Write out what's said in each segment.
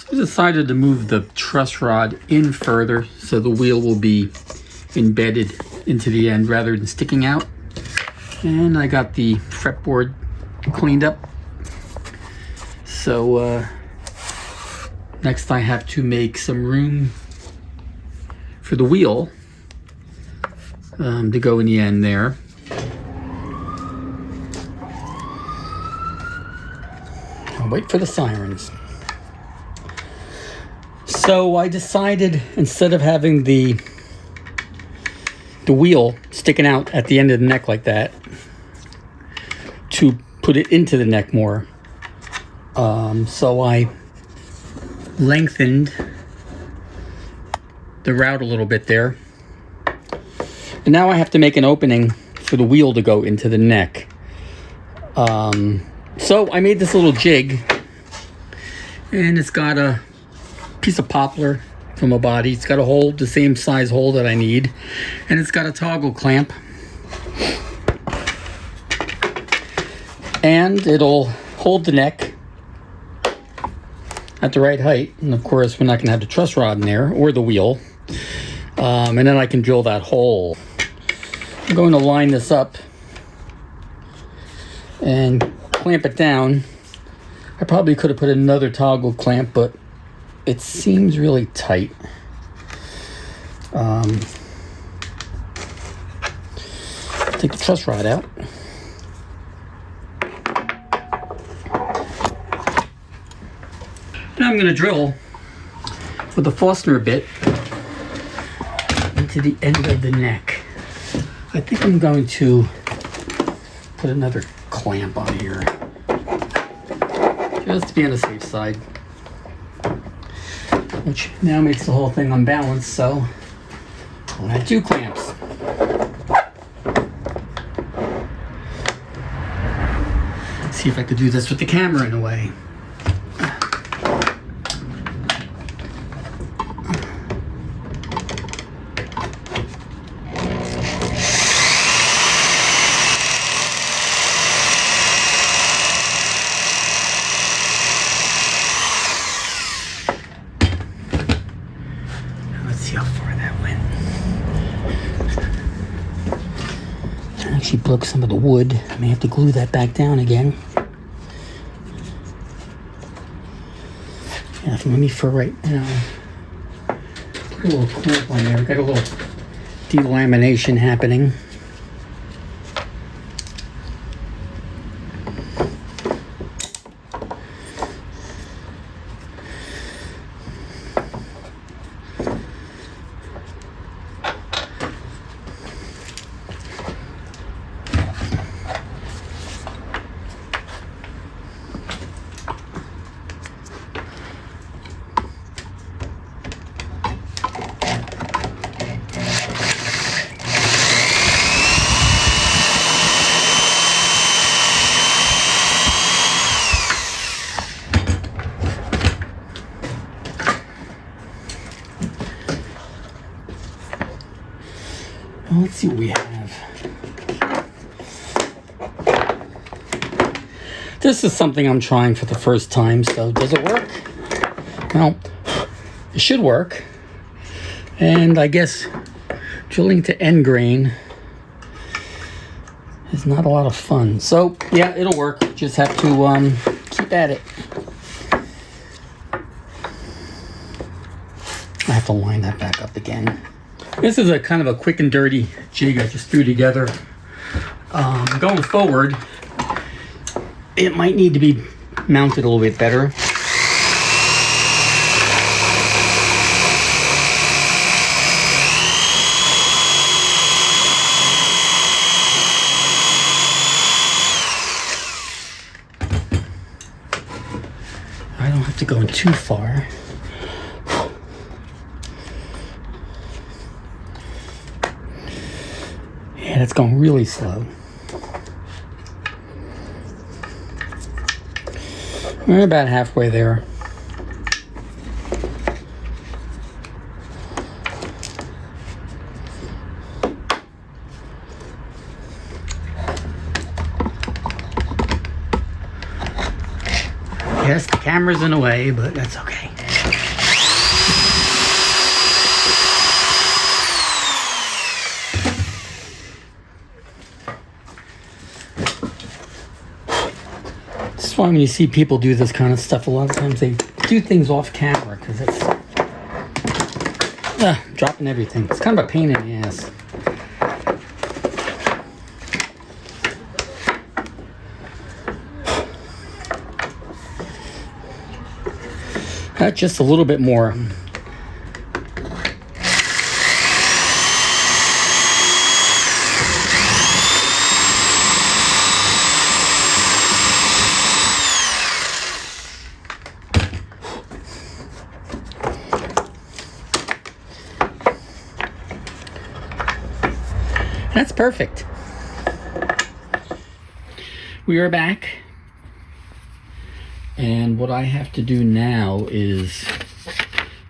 I decided to move the truss rod in further so the wheel will be embedded into the end rather than sticking out. And I got the fretboard cleaned up. So next I have to make some room for the wheel to go in the end there. I'll wait for the sirens. So I decided, instead of having the wheel sticking out at the end of the neck like that, to put it into the neck more. So I lengthened the route a little bit there. And now I have to make an opening for the wheel to go into the neck. So I made this little jig, and it's got a piece of poplar from a body. It's got a hole, the same size hole that I need, and it's got a toggle clamp, and it'll hold the neck at the right height. And of course, we're not going to have the truss rod in there or the wheel, and then I can drill that hole. I'm going to line this up and clamp it down. I probably could have put another toggle clamp, but it seems really tight. Take the truss rod out. Now I'm going to drill with a Forstner bit into the end of the neck. I think I'm going to put another clamp on here, just to be on the safe side. Which now makes the whole thing unbalanced, so I'll add 2 clamps. See if I could do this with the camera in a way. See how far that went. I actually broke some of the wood. I may have to glue that back down again. Yeah, let me for right now. Put a little clamp on there. Got a little delamination happening. Well, let's see what we have. This is something I'm trying for the first time, so does it work? Well, it should work. And I guess drilling to end grain is not a lot of fun. So, yeah, it'll work. Just have to keep at it. I have to line that back up again. This is a kind of a quick and dirty jig I just threw together. Going forward, it might need to be mounted a little bit better. I don't have to go too far. Yeah, it's going really slow. We're about halfway there. Yes, the camera's in the way, but that's okay. why when you see people do this kind of stuff, a lot of times they do things off camera because it's dropping everything. It's kind of a pain in the ass. Just a little bit more. That's perfect. We are back. And what I have to do now is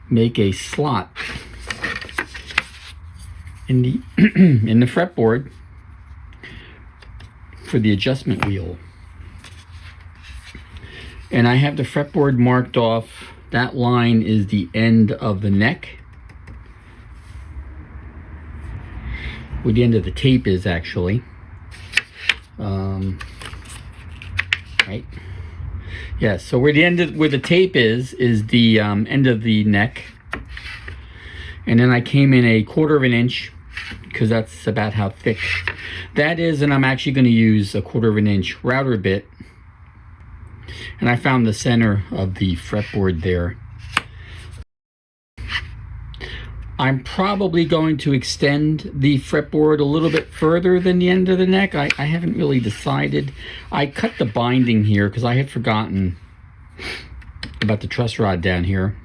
make a slot in the in the fretboard for the adjustment wheel. And I have the fretboard marked off. That line is the end of the neck. Where the end of the tape is actually. Right. Yeah, so where the tape is the end of the neck. And then I came in 1/4 of an inch because that's about how thick that is, and I'm actually going to use 1/4 of an inch router bit. And I found the center of the fretboard there. I'm probably going to extend the fretboard a little bit further than the end of the neck. I haven't really decided. I cut the binding here because I had forgotten about the truss rod down here.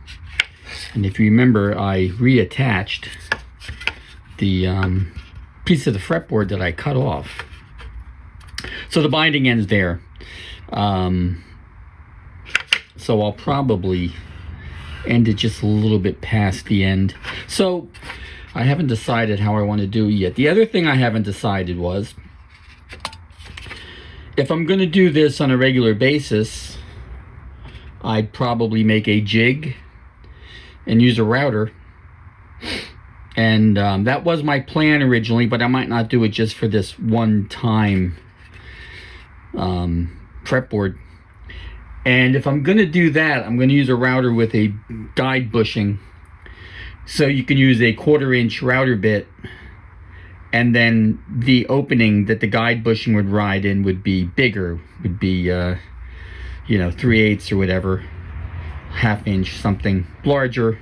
And if you remember, I reattached the piece of the fretboard that I cut off. So the binding ends there. So I'll probably end it just a little bit past the end. So I haven't decided how I want to do it yet. The other thing I haven't decided was if I'm going to do this on a regular basis, I'd probably make a jig and use a router. And that was my plan originally, but I might not do it just for this one time fretboard. And if I'm going to do that, I'm going to use a router with a guide bushing. So you can use a 1/4 inch router bit, and then the opening that the guide bushing would ride in would be bigger, would be 3/8 or whatever, 1/2 inch, something larger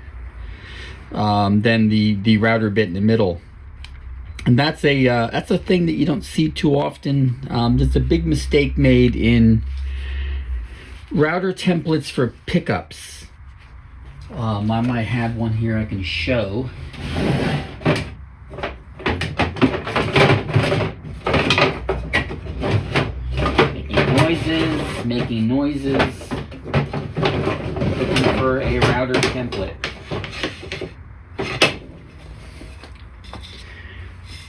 than the router bit in the middle. And that's a thing that you don't see too often. There's a big mistake made in router templates for pickups. I might have one here I can show. Making noises, looking for a router template.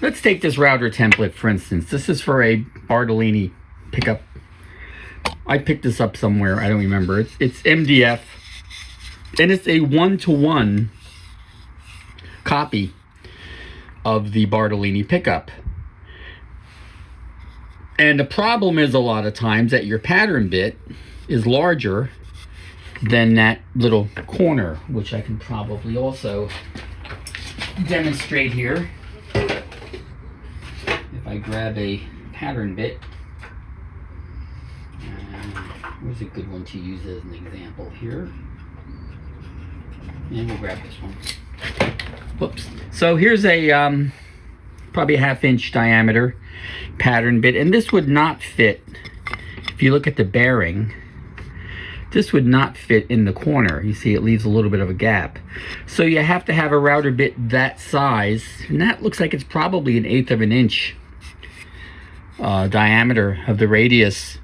Let's take this router template for instance. This is for a Bartolini pickup. I picked this up somewhere, I don't remember. It's MDF, and it's a 1-to-1 copy of the Bartolini pickup. And the problem is a lot of times that your pattern bit is larger than that little corner, which I can probably also demonstrate here. If I grab a pattern bit. Where's a good one to use as an example here? And we'll grab this one. Whoops. So here's a probably a 1/2 inch diameter pattern bit, and this would not fit. If you look at the bearing, this would not fit in the corner. You see it leaves a little bit of a gap. So you have to have a router bit that size, and that looks like it's probably 1/8 of an inch diameter of the radius.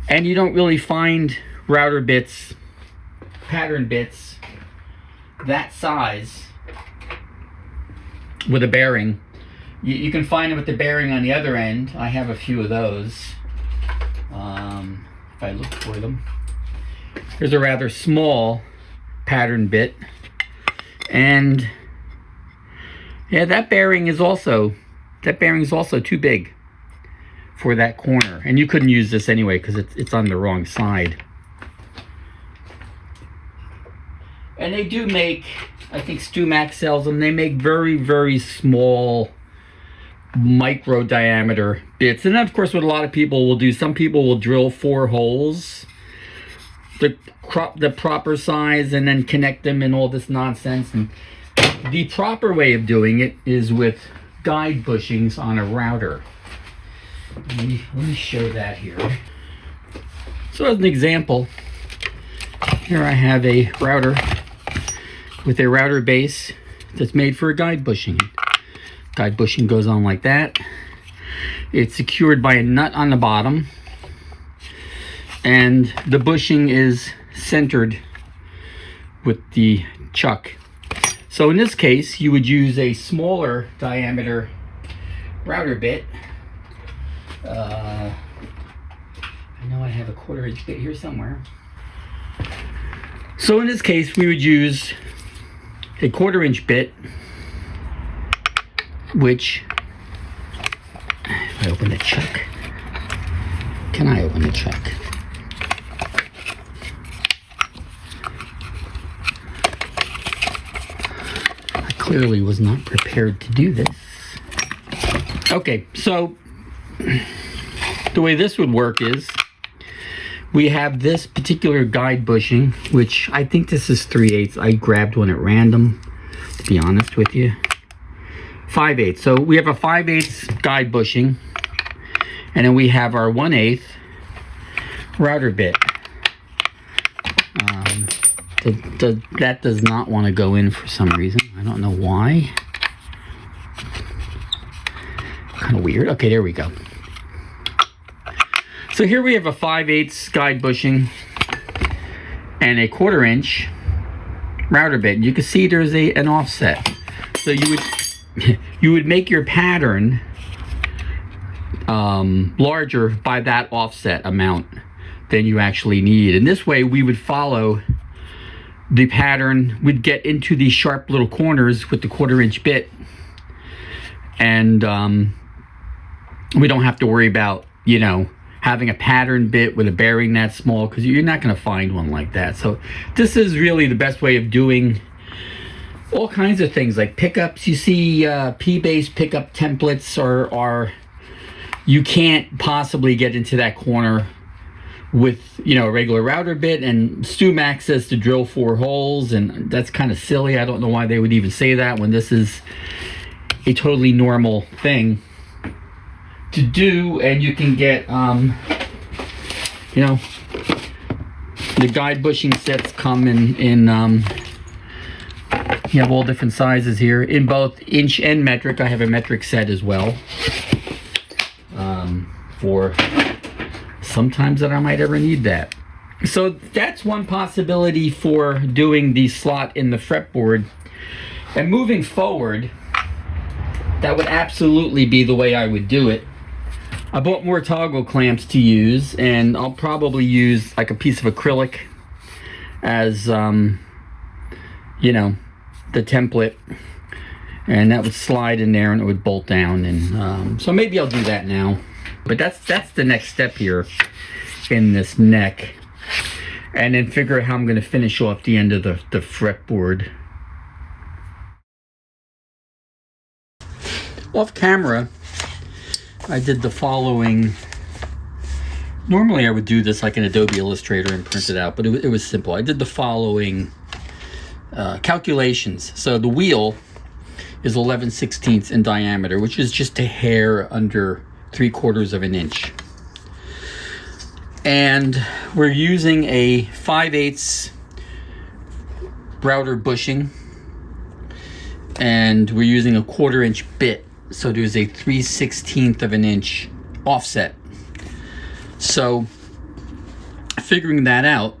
And you don't really find router bits, pattern bits, that size with a bearing. You can find them with the bearing on the other end. I have a few of those. If I look for them. Here's a rather small pattern bit. And yeah, that bearing is also too big for that corner. And you couldn't use this anyway because it's on the wrong side. And they do make, I think StewMac sells them, they make very, very small micro diameter bits. And then of course what a lot of people will do, some people will drill 4 holes, the proper size, and then connect them and all this nonsense. And the proper way of doing it is with guide bushings on a router. Let me show that here. So as an example, here I have a router with a router base that's made for a guide bushing. Guide bushing goes on like that. It's secured by a nut on the bottom, and the bushing is centered with the chuck. So in this case, you would use a smaller diameter router bit. I know I have a 1/4 inch bit here somewhere. So in this case, we would use a 1/4 inch bit, which, if I open the chuck, can I open the chuck? I clearly was not prepared to do this. Okay, so the way this would work is we have this particular guide bushing, which I think this is 3/8. I grabbed one at random, to be honest with you. 5/8. So we have a 5/8 guide bushing, and then we have our 1/8 router bit. That does not want to go in for some reason. I don't know why. Kind of weird. Okay, there we go. So here we have a 5/8 guide bushing and a 1/4 inch router bit. You can see there's an offset. So you would make your pattern larger by that offset amount than you actually need. And this way we would follow the pattern. We'd get into these sharp little corners with the 1/4 inch bit, and we don't have to worry about, having a pattern bit with a bearing that small, because you're not going to find one like that. So this is really the best way of doing all kinds of things like pickups. You see P-base pickup templates are you can't possibly get into that corner with a regular router bit, and StewMac says to drill 4 holes, and that's kind of silly. I don't know why they would even say that when this is a totally normal thing to do. And you can get the guide bushing sets come in you have all different sizes here in both inch and metric. I have a metric set as well, for sometimes that I might ever need that. So that's one possibility for doing the slot in the fretboard. And moving forward, that would absolutely be the way I would do it. I bought more toggle clamps to use, and I'll probably use like a piece of acrylic as the template, and that would slide in there and it would bolt down. And so maybe I'll do that now. But that's the next step here in this neck, and then figure out how I'm going to finish off the end of the fretboard. Off camera, I did the following. Normally I would do this like in Adobe Illustrator and print it out, but it was simple. I did the following calculations. So the wheel is 11/16 in diameter, which is just a hair under 3/4 of an inch. And we're using a 5/8 router bushing, and we're using a 1/4 inch bit. So there's a 3/16 of an inch offset. So figuring that out,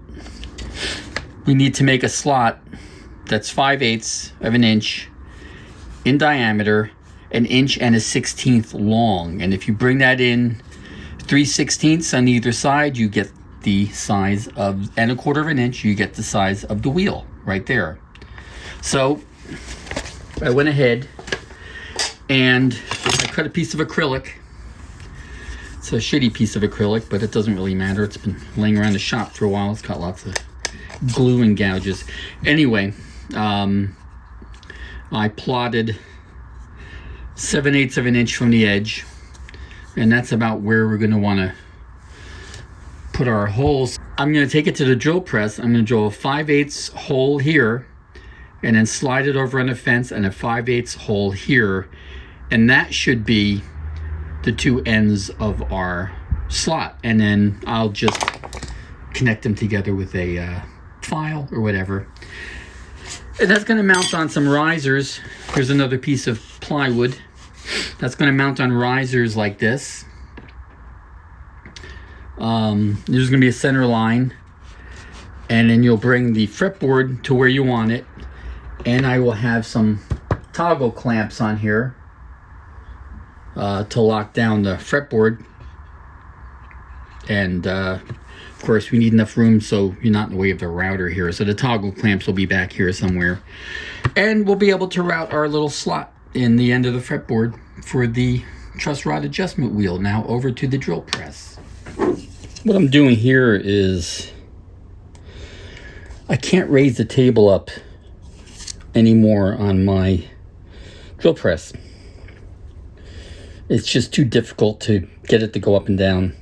we need to make a slot that's 5/8 of an inch in diameter, an inch and a 1/16 long. And if you bring that in 3/16 on either side, you get the size of, and a 1/4 of an inch, you get the size of the wheel right there. So I went ahead and I cut a piece of acrylic. It's It's a shitty piece of acrylic, but it doesn't really matter. It's been laying around the shop for a while. It's got lots of glue and gouges. Anyway, I plotted 7/8 of an inch from the edge, and that's about where we're going to want to put our holes. I'm going to take it to the drill press. I'm going to drill a 5/8 hole here, and then slide it over on the fence, and a 5/8 hole here, and that should be the two ends of our slot. And then I'll just connect them together with a file or whatever. And that's going to mount on some risers. Here's another piece of plywood. That's going to mount on risers like this. There's going to be a center line, and then you'll bring the fretboard to where you want it, and I will have some toggle clamps on here to lock down the fretboard. And of course we need enough room so you're not in the way of the router here, so the toggle clamps will be back here somewhere, and we'll be able to route our little slot in the end of the fretboard for the truss rod adjustment wheel. Now over to the drill press. What I'm doing here is I can't raise the table up anymore on my drill press. It's just too difficult to get it to go up and down.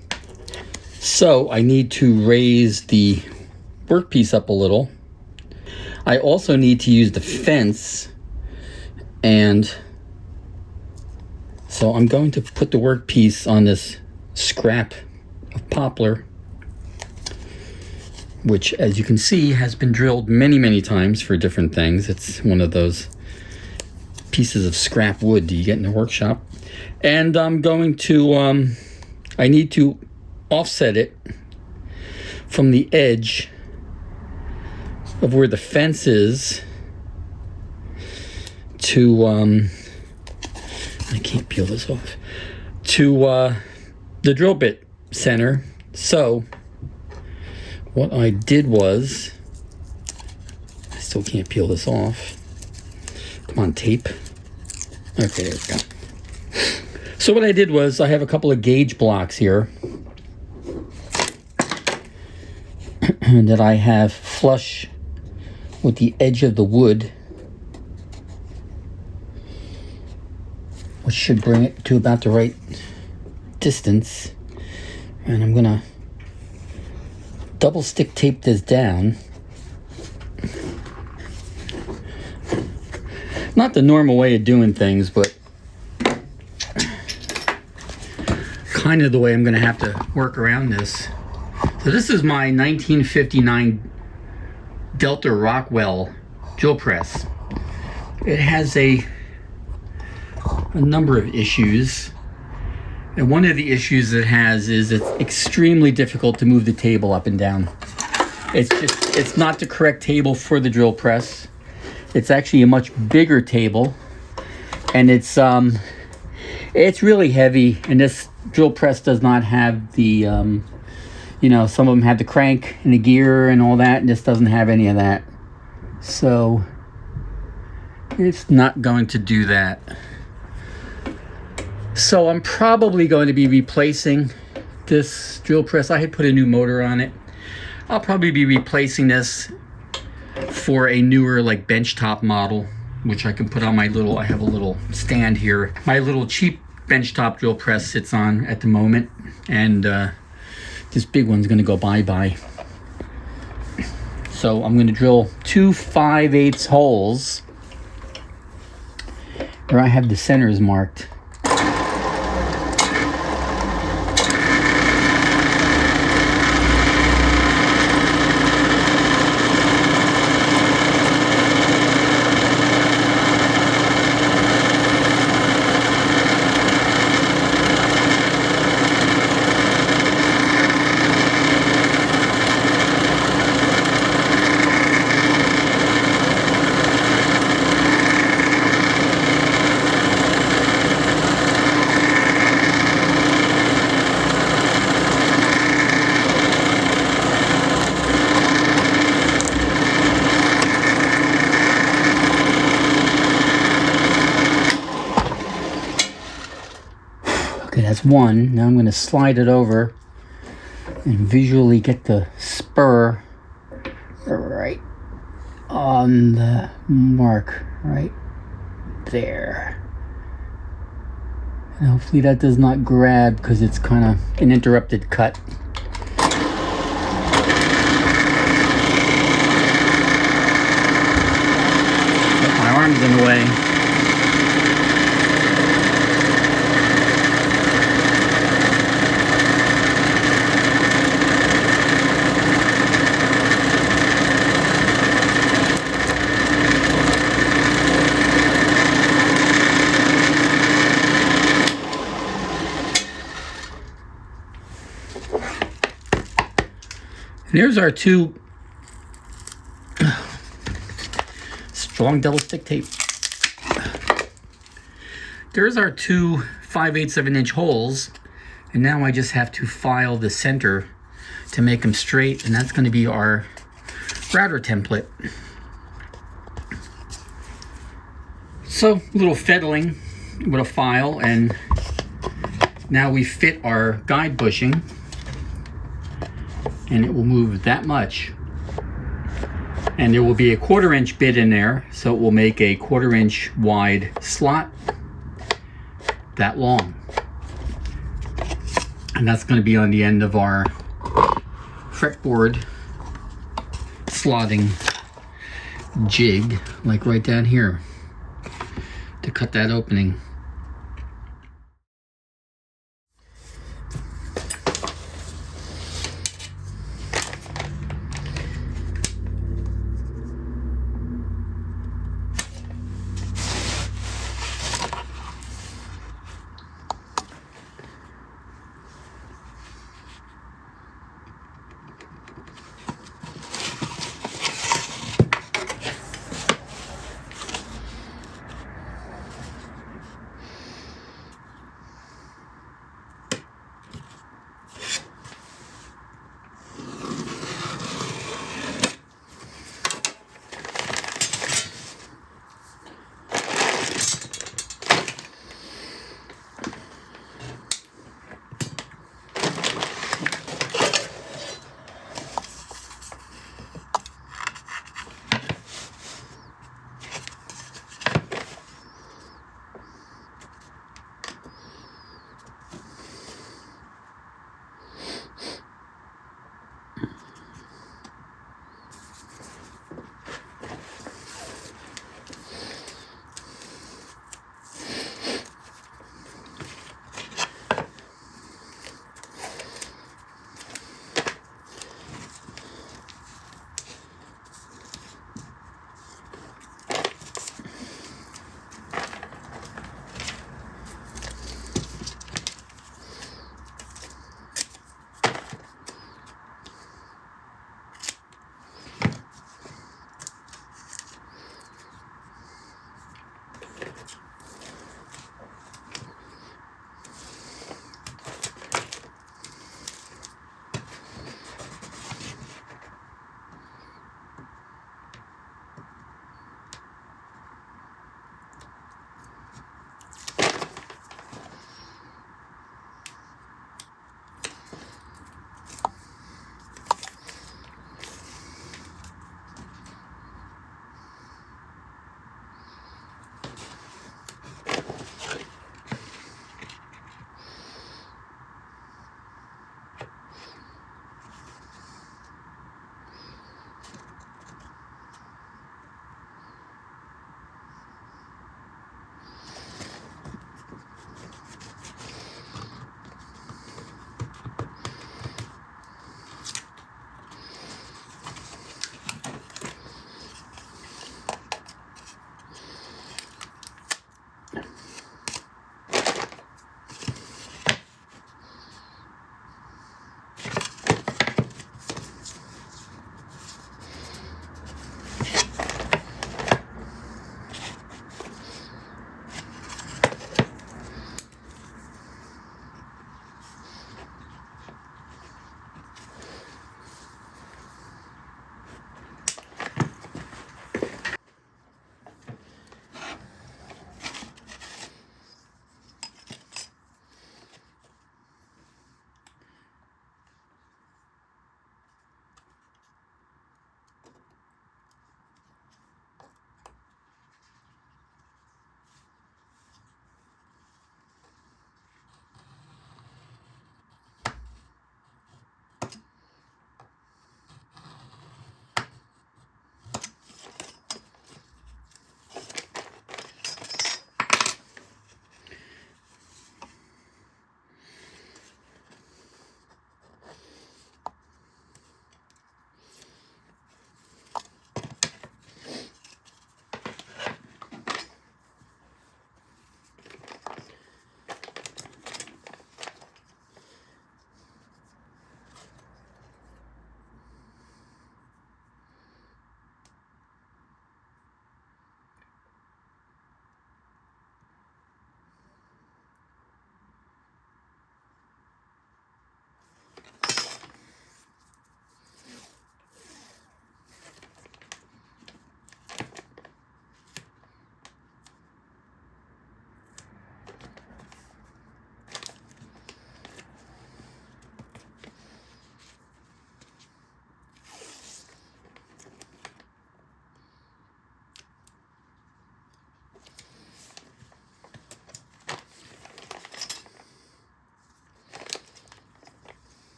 So I need to raise the workpiece up a little. I also need to use the fence, and so I'm going to put the workpiece on this scrap of poplar, which, as you can see, has been drilled many times for different things. It's one of those pieces of scrap wood that you get in the workshop. And I'm going to, I need to offset it from the edge of where the fence is to, I can't peel this off, to the drill bit center. So what I did was, I still can't peel this off. Come on, tape. Okay, there we go. So what I did was, I have a couple of gauge blocks here that I have flush with the edge of the wood, which should bring it to about the right distance. And I'm gonna double stick tape this down. Not the normal way of doing things, but kind of the way I'm gonna have to work around this. So this is my 1959 Delta Rockwell drill press. It has a number of issues. And one of the issues it has is it's extremely difficult to move the table up and down. It's not the correct table for the drill press. It's actually a much bigger table, and it's really heavy, and this drill press does not have the, you know, some of them have the crank and the gear and all that, and this doesn't have any of that. So it's not going to do that. So I'm probably going to be replacing this drill press. I had put a new motor on it. I'll probably be replacing this for a newer, like, benchtop model, which I can put on my little, I have a little stand here. My little cheap benchtop drill press sits on at the moment, and this big one's gonna go bye-bye. So I'm gonna drill 2 5/8 holes where I have the centers marked. that's one. Now I'm going to slide it over and visually get the spur right on the mark right there. And hopefully that does not grab because it's kind of an interrupted cut. My arm's in the way. And here's our two strong double stick tape. There's our two 5/8 of an inch holes, and now I just have to file the center to make them straight, and that's going to be our router template. So a little fiddling with a file, and now we fit our guide bushing, and it will move that much. And there will be a 1/4 inch bit in there, so it will make a 1/4 inch wide slot that long. And that's going to be on the end of our fretboard slotting jig, like right down here, to cut that opening.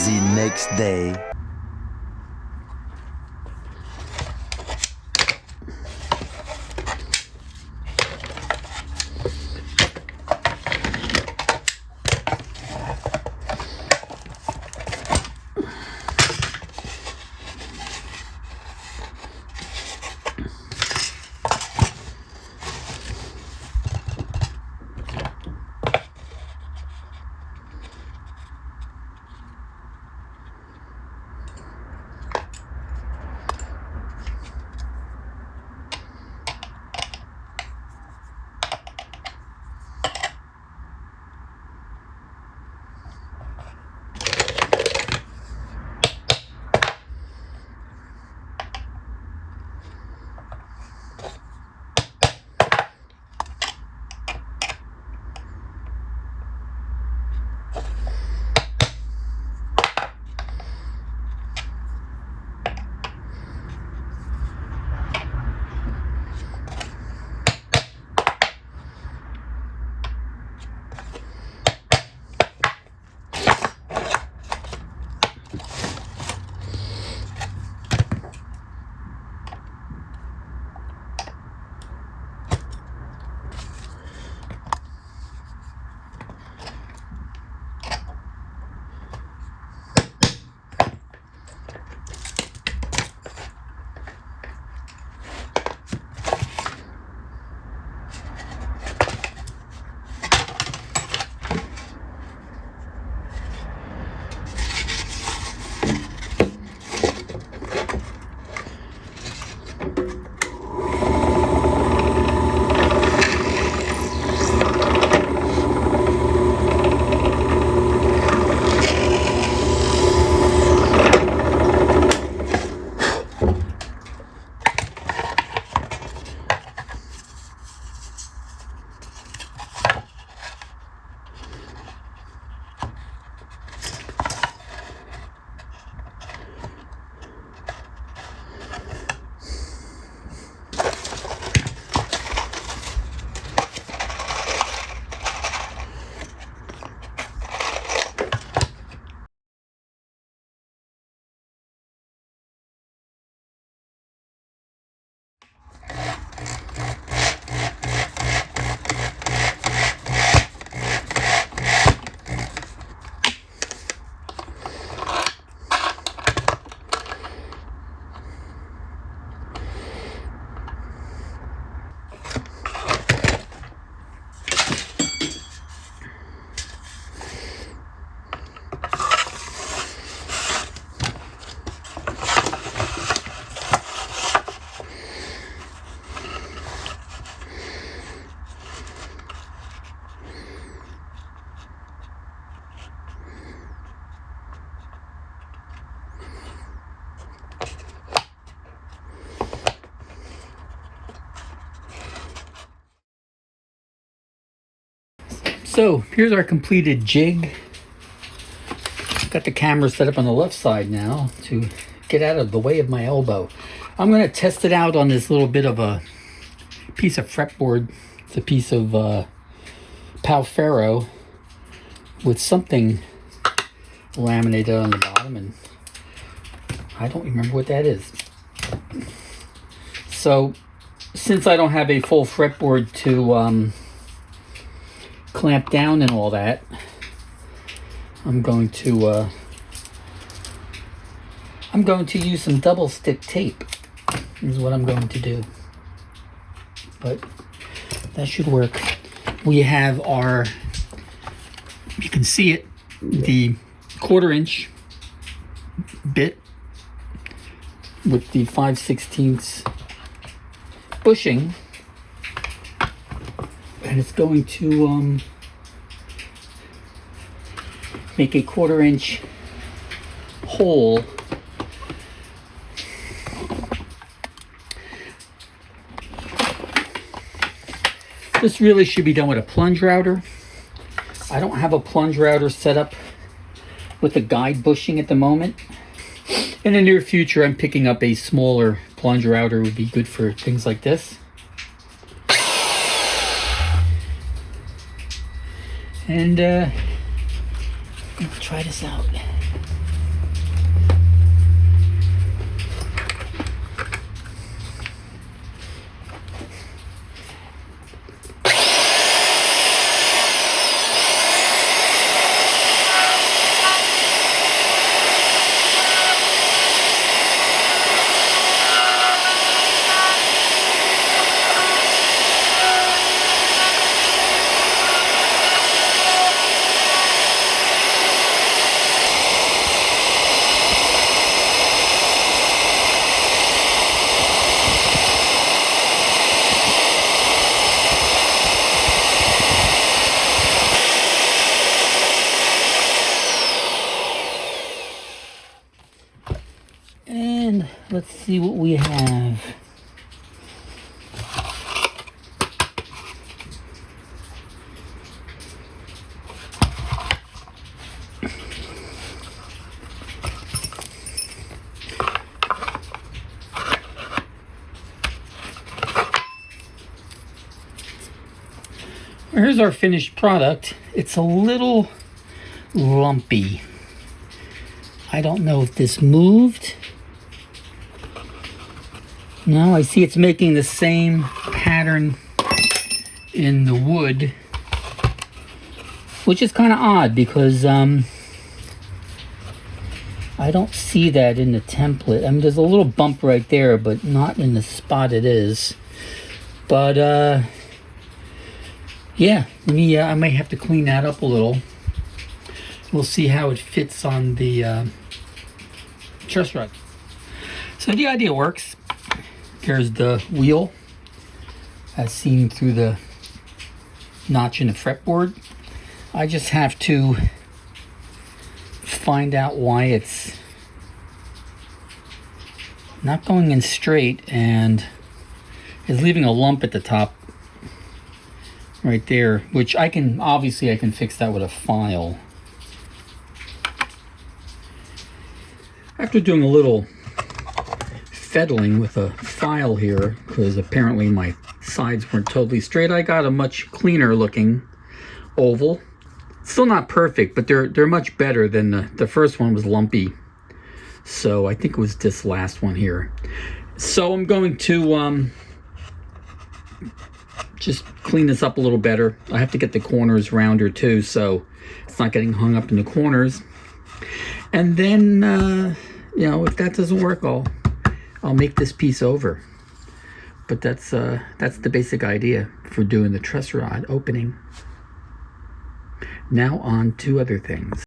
The next day. So here's our completed jig. Got the camera set up on the left side now to get out of the way of my elbow. I'm going to test it out on this little bit of a piece of fretboard. It's a piece of Pal Ferro with something laminated on the bottom, and I don't remember what that is. So since I don't have a full fretboard to clamp down and all that, I'm going to use some double stick tape is what I'm going to do. But that should work. We have our, you can see it, the 1/4 inch bit with the 5/16 bushing, and it's going to make a 1/4 inch hole This really should be done with a plunge router. I don't have a plunge router set up with a guide bushing at the moment. In the near future, I'm picking up a smaller plunge router. Would be good for things like this. And let's try this out. And let's see what we have. Here's our finished product. It's a little lumpy. I don't know if this moved. No, I see it's making the same pattern in the wood, which is kind of odd because I don't see that in the template. I mean, there's a little bump right there, but not in the spot it is. But yeah, I may have to clean that up a little. We'll see how it fits on the truss rod. So the idea works. Here's the wheel as seen through the notch in the fretboard. I just have to find out why it's not going in straight and is leaving a lump at the top right there, which I can fix that with a file. After doing a little fiddling with a file here, because apparently my sides weren't totally straight, I got a much cleaner looking oval. Still not perfect, but they're much better than the first one was lumpy. So I think it was this last one here. So I'm going to just clean this up a little better. I have to get the corners rounder too, so it's not getting hung up in the corners. And then you know, if that doesn't work, I'll make this piece over. But that's the basic idea for doing the truss rod opening. Now on to other things.